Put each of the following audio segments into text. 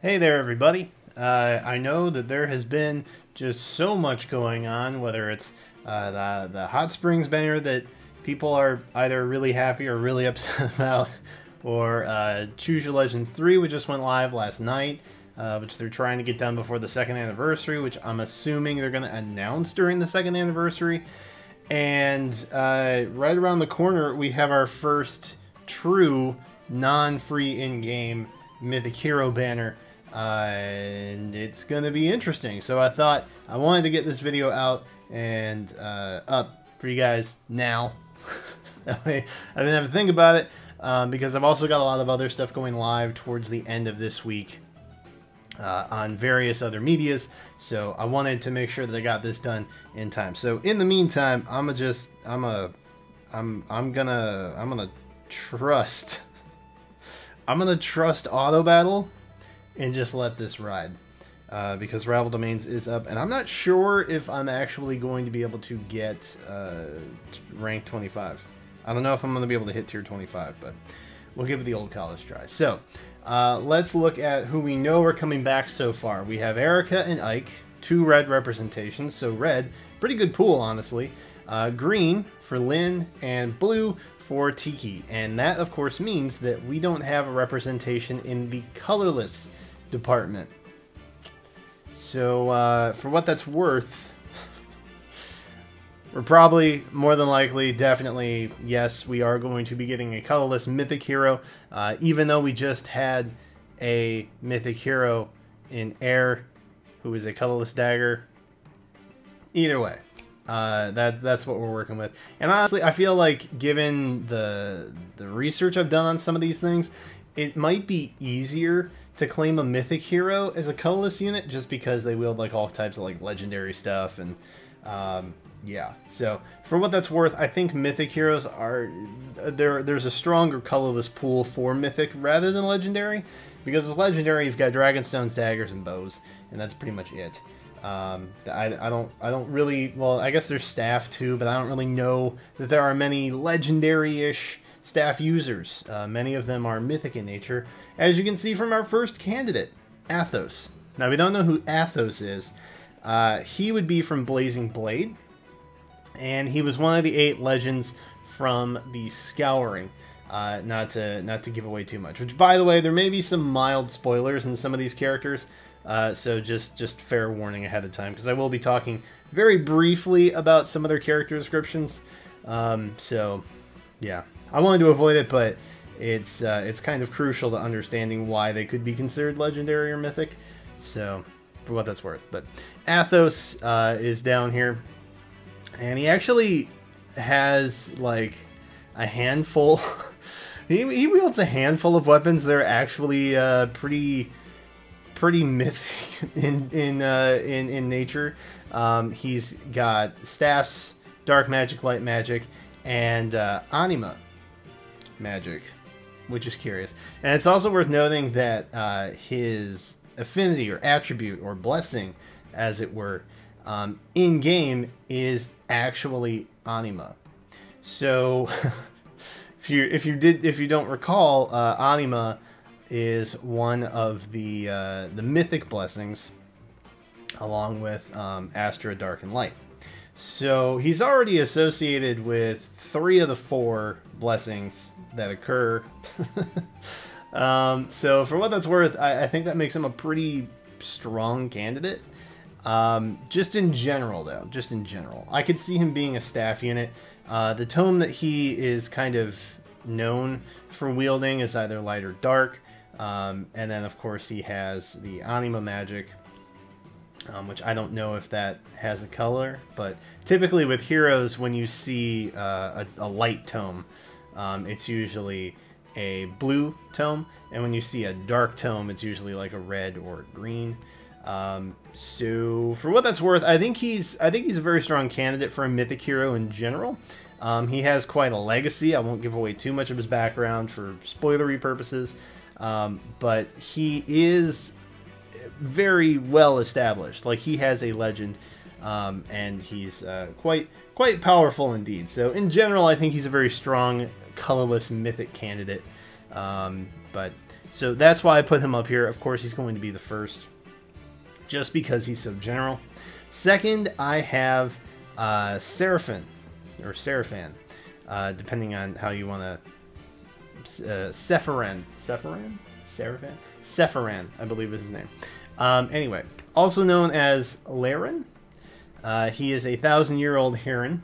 Hey there, everybody. I know that there has been just so much going on, whether it's the Hot Springs banner that people are either really happy or really upset about, or Choose Your Legends 3, which just went live last night, which they're trying to get done before the second anniversary, which I'm assuming they're going to announce during the second anniversary. And right around the corner, we have our first true non-free in-game Mythic Hero banner. And it's going to be interesting. So I thought I wanted to get this video out and up for you guys now. That way I didn't have to think about it, because I've also got a lot of other stuff going live towards the end of this week on various other medias. So I wanted to make sure that I got this done in time. So in the meantime, I'm gonna trust auto battle and just let this ride, because Rival Domains is up, and I'm not sure if I'm actually going to be able to get rank 25. I don't know if I'm going to be able to hit tier 25, but we'll give it the old college try. So let's look at who we know are coming back so far. We have Erica and Ike, two red representations, so red, pretty good pool, honestly. Green for Lynn, and blue for Tiki, and that of course means that we don't have a representation in the colorless department. So for what that's worth, we're probably, more than likely, definitely, yes, we are going to be getting a colorless Mythic Hero, even though we just had a Mythic Hero in Air who is a colorless dagger. Either way, that's what we're working with. And honestly, I feel like, given the research I've done on some of these things, it might be easier to claim a Mythic Hero as a colorless unit, just because they wield like all types of like legendary stuff, and yeah. So for what that's worth, I think Mythic Heroes are there's a stronger colorless pool for Mythic rather than legendary, because with legendary you've got Dragonstones, daggers, and bows, and that's pretty much it. I don't really, well, I guess there's staff too, but I don't really know that there are many legendary-ish staff users. Many of them are mythic in nature, as you can see from our first candidate, Athos. Now, we don't know who Athos is. He would be from Blazing Blade, and he was one of the 8 legends from the Scouring. Not to give away too much, which, by the way, there may be some mild spoilers in some of these characters. So just fair warning ahead of time, because I will be talking very briefly about some of their character descriptions. So yeah, I wanted to avoid it, but it's kind of crucial to understanding why they could be considered legendary or mythic. So for what that's worth, but Athos is down here, and he actually has like a handful. he wields a handful of weapons that are actually pretty mythic in nature. He's got staffs, dark magic, light magic, and anima magic, which is curious. And it's also worth noting that his affinity or attribute or blessing, as it were, in game is actually anima. So if you don't recall, anima is one of the mythic blessings, along with Astra, Dark, and Light. So he's already associated with 3 of the 4 blessings that occur. So for what that's worth, I think that makes him a pretty strong candidate. Just in general, though, I could see him being a staff unit. The tome that he is kind of known for wielding is either light or dark. And then, of course, he has the anima magic, which I don't know if that has a color, but typically with heroes, when you see a light tome, it's usually a blue tome, and when you see a dark tome, it's usually like a red or a green. So for what that's worth, I think he's a very strong candidate for a mythic hero in general. He has quite a legacy. I won't give away too much of his background for spoilery purposes. But he is very well established. Like, he has a legend, and he's quite powerful indeed. So in general, I think he's a very strong colorless mythic candidate. But So that's why I put him up here. Of course, he's going to be the first, just because he's so general. Second, I have Seraphin, or Seraphan, depending on how you want to. Sephiran, I believe is his name. Anyway, also known as Laren. He is a 1,000-year-old heron.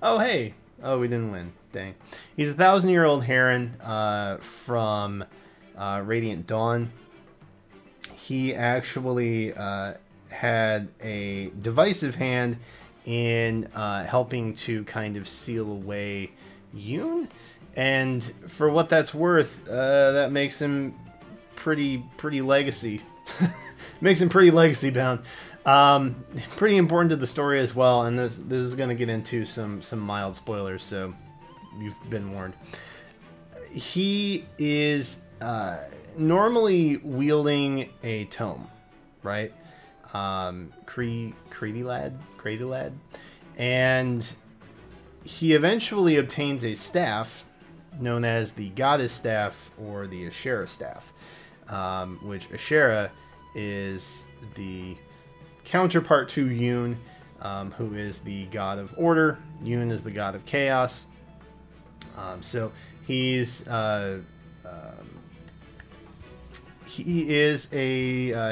Oh, hey. Oh, we didn't win. Dang. He's a 1,000-year-old heron from Radiant Dawn. He actually had a divisive hand in helping to kind of seal away Yune. And for what that's worth, that makes him pretty legacy. Makes him pretty legacy bound. Pretty important to the story as well, and this is going to get into some mild spoilers, so you've been warned. He is normally wielding a tome, right? Crazy lad, and he eventually obtains a staff known as the Goddess Staff or the Ashera Staff, which Ashera is the counterpart to Yune, who is the god of order. Yune is the god of chaos. So he is a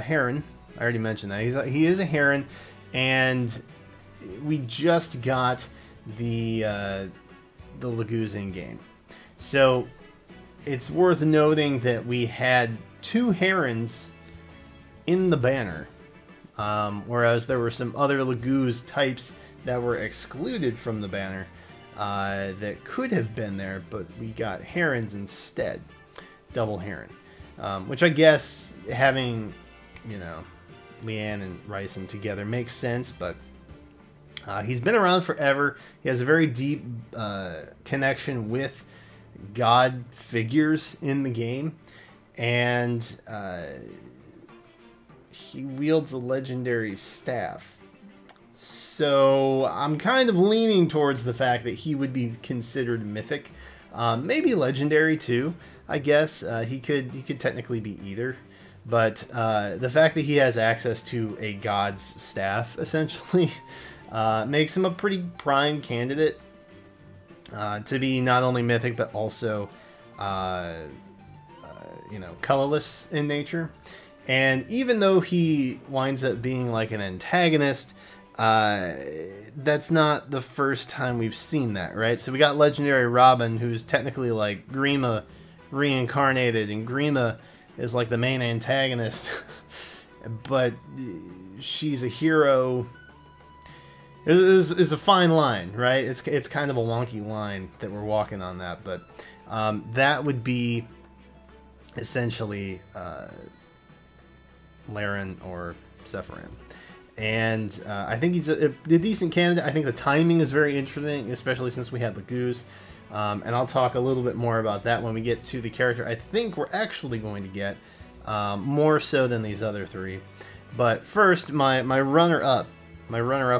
heron. I already mentioned that. He is a heron, and we just got the Lagoos in game. So it's worth noting that we had 2 herons in the banner, whereas there were some other Lagoos types that were excluded from the banner that could have been there, but we got herons instead. Double heron. Which I guess having, you know, Leanne and Ryson together makes sense, but he's been around forever. He has a very deep connection with god figures in the game, and he wields a legendary staff. So I'm kind of leaning towards the fact that he would be considered mythic, maybe legendary too. I guess he could technically be either, but the fact that he has access to a god's staff essentially makes him a pretty prime candidate to be not only mythic but also you know, colorless in nature. And even though he winds up being like an antagonist, that's not the first time we've seen that, right? So we got legendary Robin, who's technically like Grima reincarnated, and Grima is like the main antagonist, but she's a hero. It's a fine line, right? It's kind of a wonky line that we're walking on that, but that would be essentially Laren or Sephiran. And I think he's a decent candidate. I think the timing is very interesting, especially since we have the goose. And I'll talk a little bit more about that when we get to the character I think we're actually going to get, more so than these other 3. But first, my runner-up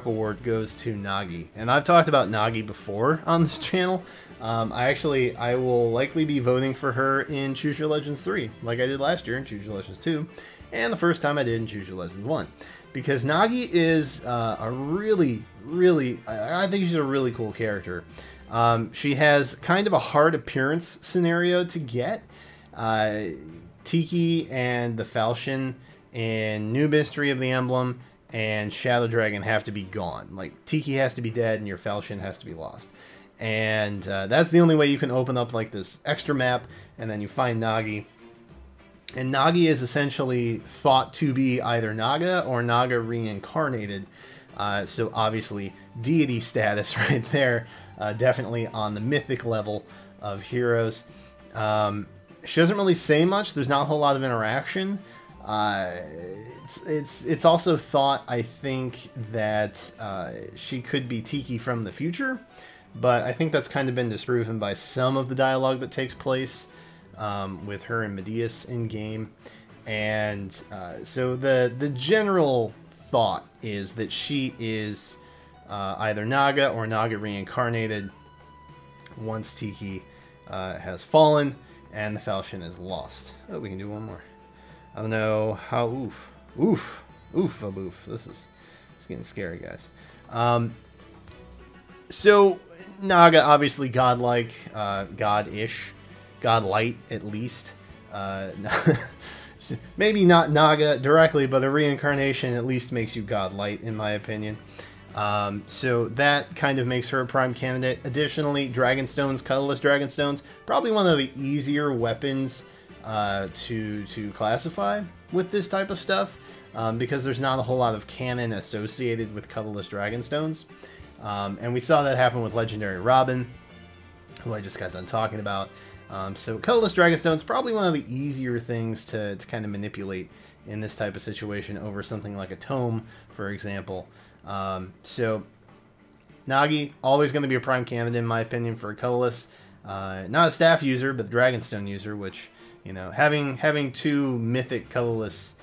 award goes to Nagi. And I've talked about Nagi before on this channel. I will likely be voting for her in Choose Your Legends 3, like I did last year in Choose Your Legends 2, and the first time I did in Choose Your Legends 1. Because Nagi is a really, I think she's a really cool character. She has kind of a hard appearance scenario to get. Tiki and the Falchion in New Mystery of the Emblem and Shadow Dragon have to be gone. Like, Tiki has to be dead and your Falchion has to be lost. And that's the only way you can open up like this extra map, and then you find Nagi. And Nagi is essentially thought to be either Naga or Naga reincarnated. So obviously deity status right there. Definitely on the mythic level of heroes. She doesn't really say much. There's not a whole lot of interaction. It's also thought, I think, that she could be Tiki from the future. But I think that's kind of been disproven by some of the dialogue that takes place with her and Medeus in game. And so the general thought is that she is either Naga or Naga reincarnated once Tiki has fallen. and the falchion is lost. Oh, we can do one more. I don't know how. Oof. It's getting scary, guys. So Naga, obviously godlike, god-ish, godlight at least. Maybe not Naga directly, but a reincarnation at least makes you godlight, in my opinion. So that kind of makes her a prime candidate. Additionally, Dragonstones, Colorless Dragonstones, probably one of the easier weapons to classify with this type of stuff, because there's not a whole lot of canon associated with Colorless Dragonstones. And we saw that happen with Legendary Robin, who I just got done talking about. So Colorless Dragonstone's probably one of the easier things to kind of manipulate in this type of situation over something like a Tome, for example. So Nagi, always going to be a prime candidate in my opinion for a Colorless. Not a staff user, but Dragonstone user, which, you know, having two mythic Colorless,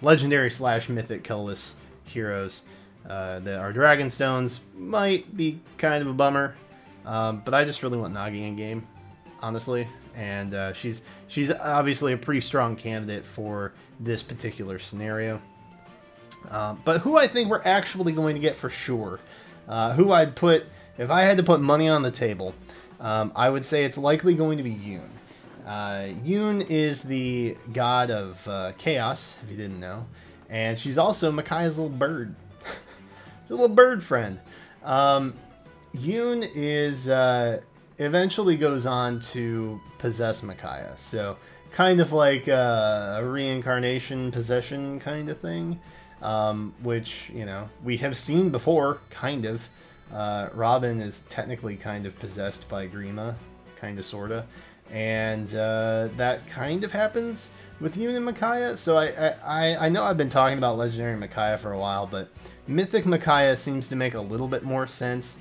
legendary / mythic Colorless heroes that are Dragonstones might be kind of a bummer. But I just really want Nagi in game, honestly, and she's obviously a pretty strong candidate for this particular scenario. But who I think we're actually going to get for sure, who I'd put, if I had to put money on the table, I would say it's likely going to be Yune. Yune is the god of chaos, if you didn't know, and she's also Micaiah's little bird. She's a little bird friend. Yune is eventually goes on to possess Micaiah, so kind of like a reincarnation possession kind of thing, which, you know, we have seen before, kind of. Robin is technically kind of possessed by Grima, kind of, sorta, and that kind of happens with Yune and Micaiah. So I know I've been talking about Legendary Micaiah for a while, but Mythic Micaiah seems to make a little bit more sense,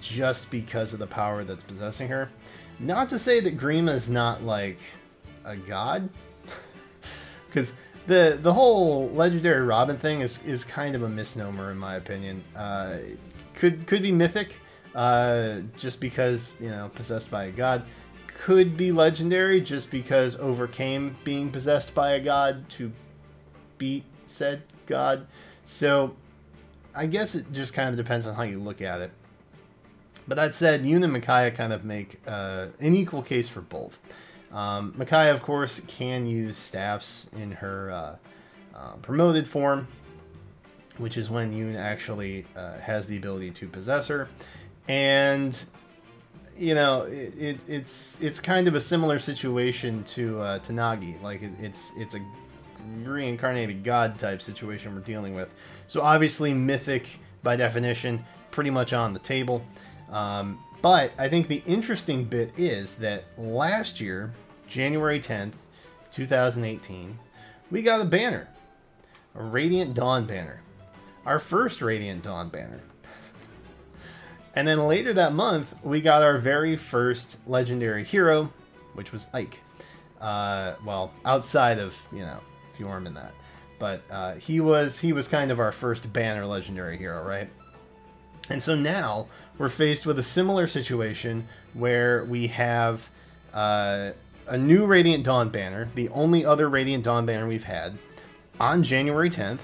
just because of the power that's possessing her. Not to say that Grima is not like a god, because the whole Legendary Robin thing is kind of a misnomer in my opinion. Could be mythic, just because, you know, possessed by a god. Could be legendary just because overcame being possessed by a god to beat said god. So I guess it just kind of depends on how you look at it. But that said, Yune and Micaiah kind of make an equal case for both. Micaiah, of course, can use staffs in her promoted form, which is when Yune actually has the ability to possess her. And, you know, it's kind of a similar situation to Nagi. Like, it's a reincarnated god type situation we're dealing with. So obviously mythic, by definition, pretty much on the table. But I think the interesting bit is that last year, January 10th, 2018, we got a banner. A Radiant Dawn banner. Our first Radiant Dawn banner. And then later that month, we got our very first legendary hero, which was Ike. Well, outside of, you know, Fjorm and that. But he was kind of our first banner legendary hero, right? And so now we're faced with a similar situation where we have a new Radiant Dawn banner, the only other Radiant Dawn banner we've had, on January 10th,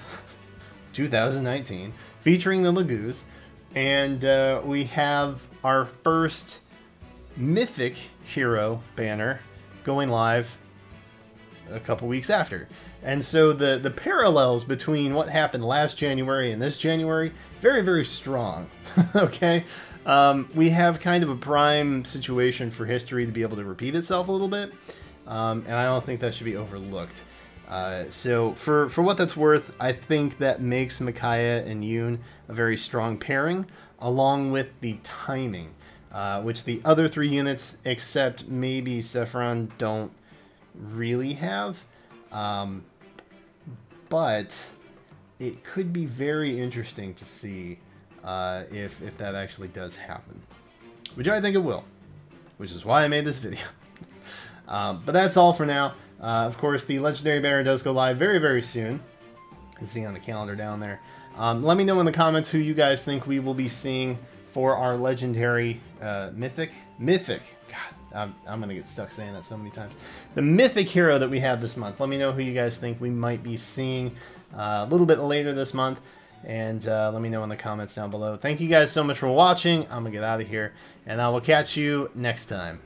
2019, featuring the Lagoos. And we have our first Mythic Hero banner going live a couple weeks after. And so the parallels between what happened last January and this January, very, very strong. Okay? We have kind of a prime situation for history to be able to repeat itself a little bit. And I don't think that should be overlooked. So for what that's worth, I think that makes Micaiah and Yune a very strong pairing, along with the timing, which the other three units, except maybe Sephiran, don't really have. But it could be very interesting to see if that actually does happen, which I think it will, which is why I made this video. But that's all for now. Of course, the Legendary Banner does go live very, very soon. You can see on the calendar down there. Let me know in the comments who you guys think we will be seeing for our Legendary Mythic. God, I'm going to get stuck saying that so many times. The Mythic Hero that we have this month. Let me know who you guys think we might be seeing a little bit later this month. And let me know in the comments down below. Thank you guys so much for watching. I'm going to get out of here. And I will catch you next time.